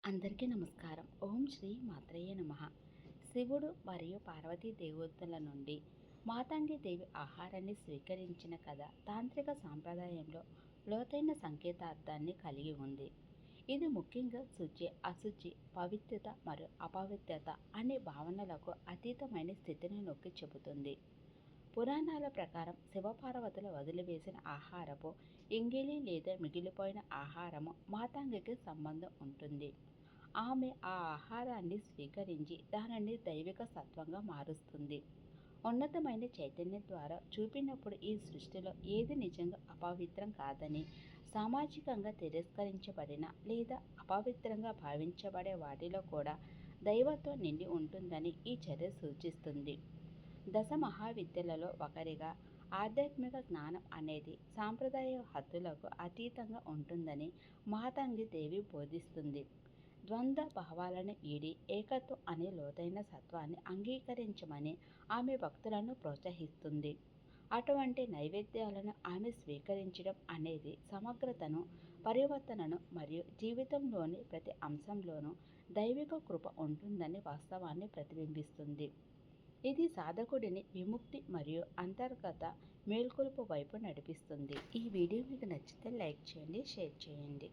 అందరికీ నమస్కారం. ఓం శ్రీ మాత్రేయ నమః. శివుడు మరియు పార్వతీ దేవతల నుండి మాతంగి దేవి ఆహారాన్ని స్వీకరించిన కథ తాంత్రిక సాంప్రదాయంలో లోతైన సంకేతార్థాన్ని కలిగి ఉంది. ఇది ముఖ్యంగా శుచి, అశుచి, పవిత్రత మరియు అపవిత్రత అనే భావనలకు అతీతమైన స్థితిని నొక్కి చెబుతుంది. పురాణాల ప్రకారం శివపార్వతుల వదిలివేసిన ఆహారపు ఎంగిలి లేదా మిగిలిపోయిన ఆహారము మాతంగికి సంబంధం ఉంటుంది. ఆమె ఆ ఆహారాన్ని స్వీకరించి దానిని దైవిక సత్వంగా మారుస్తుంది. ఉన్నతమైన చైతన్యం ద్వారా చూపినప్పుడు ఈ సృష్టిలో ఏది నిజంగా అపవిత్రం కాదని, సామాజికంగా తిరస్కరించబడిన లేదా అపవిత్రంగా భావించబడే వాటిలో కూడా దైవత్వం నిండి ఉంటుందని ఈ చర్య సూచిస్తుంది. దశ మహావిద్యలలో ఒకరిగా ఆధ్యాత్మిక జ్ఞానం అనేది సాంప్రదాయ హద్దులకు అతీతంగా ఉంటుందని మాతంగి దేవి బోధిస్తుంది. ద్వంద్వ భావాలను వీడి ఏకత్వం అనే లోతైన సత్వాన్ని అంగీకరించమని ఆమె భక్తులను ప్రోత్సహిస్తుంది. అటువంటి నైవేద్యాలను ఆమె స్వీకరించడం అనేది సమగ్రతను, పరివర్తనను మరియు జీవితంలోని ప్రతి అంశంలోనూ దైవిక కృప ఉంటుందని వాస్తవాన్ని ప్రతిబింబిస్తుంది. ఇది సాధకుడిని విముక్తి మరియు అంతర్గత మేల్కొలుపు వైపు నడిపిస్తుంది. ఈ వీడియో మీకు నచ్చితే లైక్ చేయండి, షేర్ చేయండి.